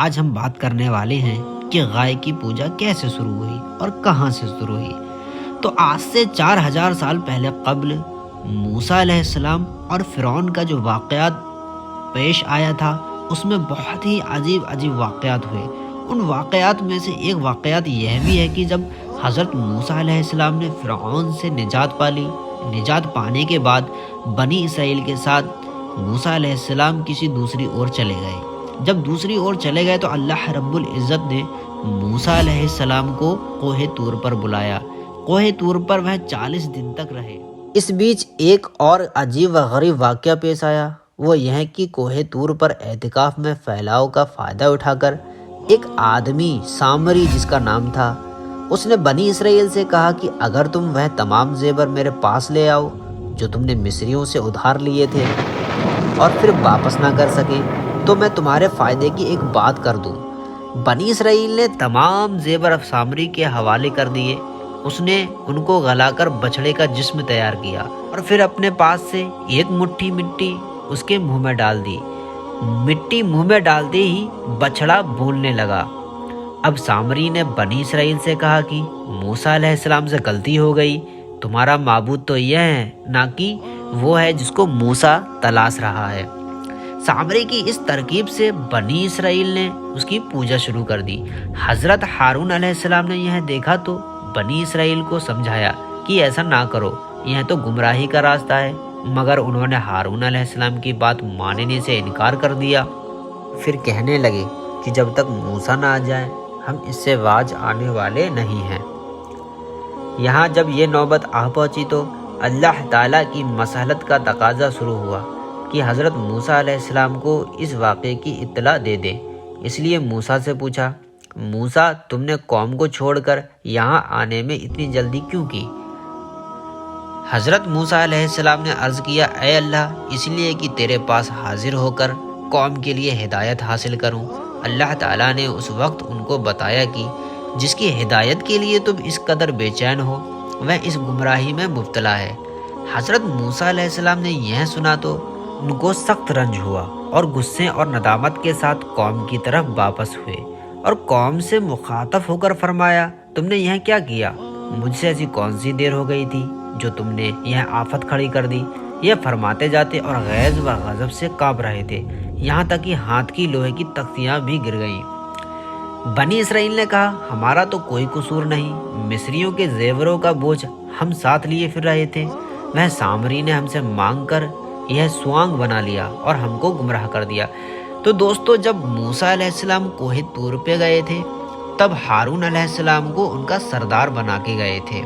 آج ہم بات کرنے والے ہیں کہ گائے کی پوجا کیسے شروع ہوئی اور کہاں سے شروع ہوئی۔ تو آج سے 4000 سال پہلے قبل موسیٰ علیہ السلام اور فرعون کا جو واقعات پیش آیا تھا، اس میں بہت ہی عجیب واقعات ہوئے۔ ان واقعات میں سے ایک واقعات یہ بھی ہے کہ جب حضرت موسیٰ علیہ السلام نے فرعون سے نجات پالی، نجات پانے کے بعد بنی اسرائیل کے ساتھ موسیٰ علیہ السلام کسی دوسری اور چلے گئے۔ جب دوسری اور چلے گئے تو اللہ رب العزت نے موسیٰ علیہ السلام کو کوہ طور پر بلایا۔ کوہ طور پر وہ 40 دن تک رہے۔ اس بیچ ایک اور عجیب و غریب واقعہ پیش آیا، وہ یہ ہے کہ کوہ طور پر اعتکاف میں پھیلاؤ کا فائدہ اٹھا کر ایک آدمی سامری جس کا نام تھا، اس نے بنی اسرائیل سے کہا کہ اگر تم وہ تمام زیور میرے پاس لے آؤ جو تم نے مصریوں سے ادھار لیے تھے اور پھر واپس نہ کر سکے تو میں تمہارے فائدے کی ایک بات کر دوں۔ بنی اسرائیل نے تمام زیور سامری کے حوالے کر دیے۔ اس نے ان کو گلا کر بچھڑے کا جسم تیار کیا اور پھر اپنے پاس سے ایک مٹھی مٹی اس کے منہ میں ڈال دی۔ مٹی منہ میں ڈالتے ہی بچھڑا بولنے لگا۔ اب سامری نے بنی اسرائیل سے کہا کہ موسیٰ علیہ السلام سے غلطی ہو گئی، تمہارا معبود تو یہ ہے نہ کہ وہ ہے جس کو موسیٰ تلاش رہا ہے۔ سامری کی اس ترکیب سے بنی اسرائیل نے اس کی پوجا شروع کر دی۔ حضرت ہارون علیہ السلام نے یہ دیکھا تو بنی اسرائیل کو سمجھایا کہ ایسا نہ کرو، یہ تو گمراہی کا راستہ ہے، مگر انہوں نے ہارون علیہ السلام کی بات ماننے سے انکار کر دیا۔ پھر کہنے لگے کہ جب تک موسیٰ نہ آ جائے ہم اس سے باز آنے والے نہیں ہیں۔ یہاں جب یہ نوبت آ پہنچی تو اللہ تعالیٰ کی مصلحت کا تقاضا شروع ہوا کہ حضرت موسیٰ علیہ السلام کو اس واقعے کی اطلاع دے دے۔ اس لیے موسیٰ سے پوچھا، موسیٰ تم نے قوم کو چھوڑ کر یہاں آنے میں اتنی جلدی کیوں کی؟ حضرت موسیٰ علیہ السلام نے عرض کیا، اے اللہ، اس لیے کہ تیرے پاس حاضر ہو کر قوم کے لیے ہدایت حاصل کروں۔ اللہ تعالیٰ نے اس وقت ان کو بتایا کہ جس کی ہدایت کے لیے تم اس قدر بے چین ہو وہ اس گمراہی میں مبتلا ہے۔ حضرت موسیٰ علیہ السلام نے یہ سنا تو ان کو سخت رنج ہوا اور غصے اور ندامت کے ساتھ قوم کی طرف واپس ہوئے اور قوم سے مخاطب ہو کر فرمایا، تم نے یہ کیا کیا؟ مجھ سے ایسی کون سی دیر ہو گئی تھی جو تم نے یہ آفت کھڑی کر دی؟ یہ فرماتے جاتے اور غیظ و غضب سے کانپ رہے تھے، یہاں تک کہ ہاتھ کی لوہے کی تختیاں بھی گر گئیں۔ بنی اسرائیل نے کہا، ہمارا تو کوئی قصور نہیں، مصریوں کے زیوروں کا بوجھ ہم ساتھ لیے پھر رہے تھے، وہ سامری نے ہم سے مانگ کر یہ سوانگ بنا لیا اور ہم کو گمراہ کر دیا۔ تو دوستو، جب موسیٰ علیہ السلام کوہ طور پہ گئے تھے تب ہارون علیہ السلام کو ان کا سردار بنا کے گئے تھے۔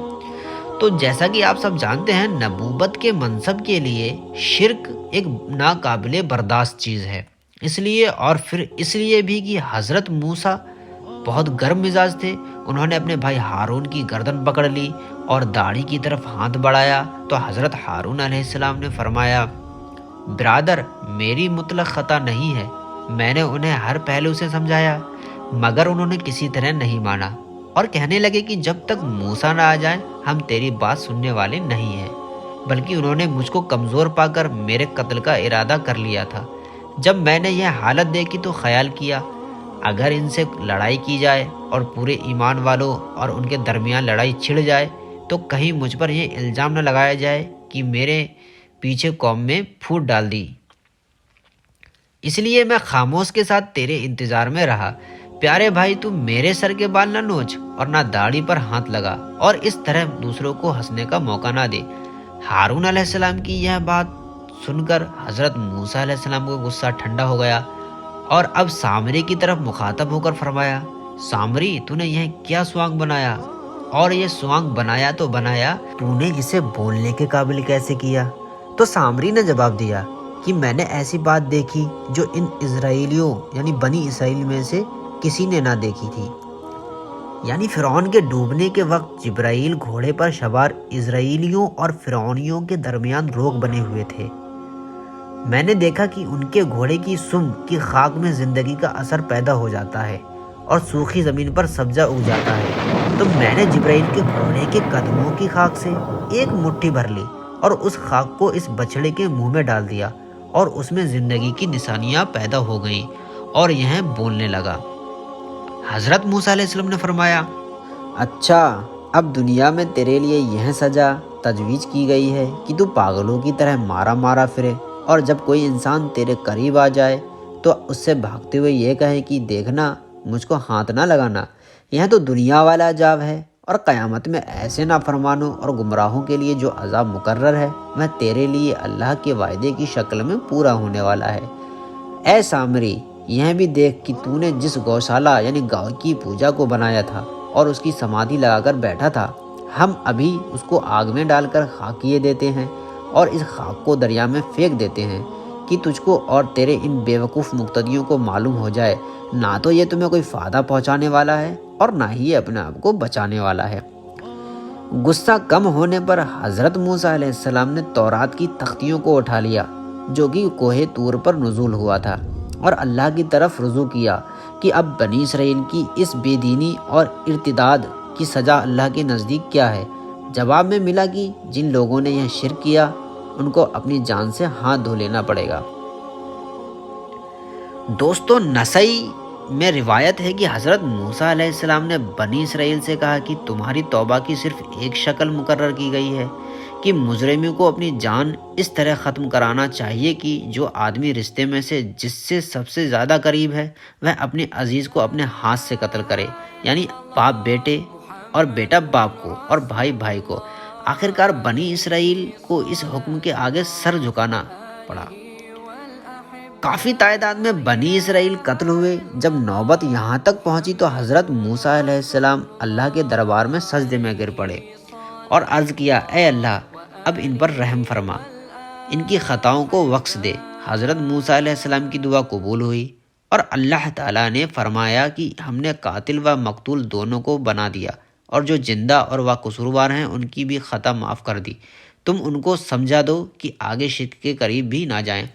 تو جیسا کہ آپ سب جانتے ہیں، نبوت کے منصب کے لیے شرک ایک ناقابل برداشت چیز ہے، اس لیے بھی کہ حضرت موسیٰ بہت گرم مزاج تھے، انہوں نے اپنے بھائی ہارون کی گردن پکڑ لی اور داڑھی کی طرف ہاتھ بڑھایا تو حضرت ہارون علیہ السلام نے فرمایا، برادر، میری مطلق خطا نہیں ہے، میں نے انہیں ہر پہلو سے سمجھایا مگر انہوں نے کسی طرح نہیں مانا اور کہنے لگے کہ جب تک موسیٰ نہ آ جائے ہم تیری بات سننے والے نہیں ہیں، بلکہ انہوں نے مجھ کو کمزور پا کر میرے قتل کا ارادہ کر لیا تھا۔ جب میں نے یہ حالت دیکھی تو خیال کیا اگر ان سے لڑائی کی جائے اور پورے ایمان والوں اور ان کے درمیان لڑائی چھڑ جائے تو کہیں مجھ پر یہ الزام نہ لگایا جائے کہ میرے پیچھے قوم میں پھوٹ ڈال دی، اس لیے میں خاموش کے ساتھ تیرے انتظار میں رہا۔ پیارے بھائی، تو میرے سر کے بال نہ نوچ اور نہ داڑھی پر ہاتھ لگا اور اس طرح دوسروں کو ہنسنے کا موقع نہ دے۔ ہارون علیہ السلام کی یہ بات سن کر حضرت موسیٰ علیہ السلام کو غصہ ٹھنڈا ہو گیا اور اب سامری کی طرف مخاطب ہو کر فرمایا، سامری، تو نے یہ کیا سوانگ بنایا؟ اور یہ سوانگ بنایا تو بنایا، تو نے اسے بولنے کے قابل کیسے کیا؟ تو سامری نے جواب دیا کہ میں نے ایسی بات دیکھی جو ان اسرائیلیوں یعنی بنی اسرائیل میں سے کسی نے نہ دیکھی تھی۔ یعنی فرعون کے ڈوبنے کے وقت جبرائیل گھوڑے پر سوار اسرائیلیوں اور فرعونیوں کے درمیان روک بنے ہوئے تھے۔ میں نے دیکھا کہ ان کے گھوڑے کی سم کی خاک میں زندگی کا اثر پیدا ہو جاتا ہے اور سوکھی زمین پر سبزہ اگ جاتا ہے، تو میں نے جبرائیل کے گھوڑے کے قدموں کی خاک سے ایک مٹھی بھر لی اور اس خاک کو اس بچڑے کے منہ میں ڈال دیا اور اس میں زندگی کی نشانیاں پیدا ہو گئیں اور یہ بولنے لگا۔ حضرت موسیٰ علیہ السلام نے فرمایا، اچھا، اب دنیا میں تیرے لیے یہ سزا تجویز کی گئی ہے کہ تو پاگلوں کی طرح مارا مارا پھرے، اور جب کوئی انسان تیرے قریب آ جائے تو اس سے بھاگتے ہوئے یہ کہے کہ دیکھنا، مجھ کو ہاتھ نہ لگانا۔ یہ تو دنیا والا عذاب ہے، اور قیامت میں ایسے نافرمانوں اور گمراہوں کے لیے جو عذاب مقرر ہے وہ تیرے لیے اللہ کے وعدے کی شکل میں پورا ہونے والا ہے۔ اے سامری، یہ بھی دیکھ کہ تو نے جس گوشالہ یعنی گاؤ کی پوجا کو بنایا تھا اور اس کی سمادھی لگا کر بیٹھا تھا، ہم ابھی اس کو آگ میں ڈال کر خاک کیے دیتے ہیں اور اس خاک کو دریا میں پھینک دیتے ہیں کہ تجھ کو اور تیرے ان بیوقوف مقتدیوں کو معلوم ہو جائے نہ تو یہ تمہیں کوئی فائدہ پہنچانے والا ہے اور نہ ہی یہ اپنے آپ کو بچانے والا ہے۔ غصہ کم ہونے پر حضرت موسیٰ علیہ السلام نے تورات کی تختیوں کو اٹھا لیا جو کہ کوہ طور پر نزول ہوا تھا، اور اللہ کی طرف رجوع کیا کہ اب بنی اسرائیل کی اس بے دینی اور ارتداد کی سزا اللہ کے نزدیک کیا ہے۔ جواب میں ملا کہ جن لوگوں نے یہ شرک کیا ان کو اپنی جان سے ہاتھ دھو لینا پڑے گا۔ دوستو، نسائی میں روایت ہے کہ حضرت موسیٰ علیہ السلام نے بنی اسرائیل سے کہا کہ تمہاری توبہ کی صرف ایک شکل مقرر کی گئی ہے کہ مجرموں کو اپنی جان اس طرح ختم کرانا چاہیے کہ جو آدمی رشتے میں سے جس سے سب سے زیادہ قریب ہے وہ اپنے عزیز کو اپنے ہاتھ سے قتل کرے، یعنی باپ بیٹے اور بیٹا باپ کو اور بھائی بھائی کو۔ آخرکار بنی اسرائیل کو اس حکم کے آگے سر جھکانا پڑا۔ کافی تعداد میں بنی اسرائیل قتل ہوئے۔ جب نوبت یہاں تک پہنچی تو حضرت موسیٰ علیہ السلام اللہ کے دربار میں سجدے میں گر پڑے اور عرض کیا، اے اللہ، اب ان پر رحم فرما، ان کی خطاؤں کو بخش دے۔ حضرت موسیٰ علیہ السلام کی دعا قبول ہوئی اور اللہ تعالیٰ نے فرمایا کہ ہم نے قاتل و مقتول دونوں کو بنا دیا، اور جو زندہ اور وا قصوروار ہیں ان کی بھی خطا معاف کر دی۔ تم ان کو سمجھا دو کہ آگے شرک کے قریب بھی نہ جائیں۔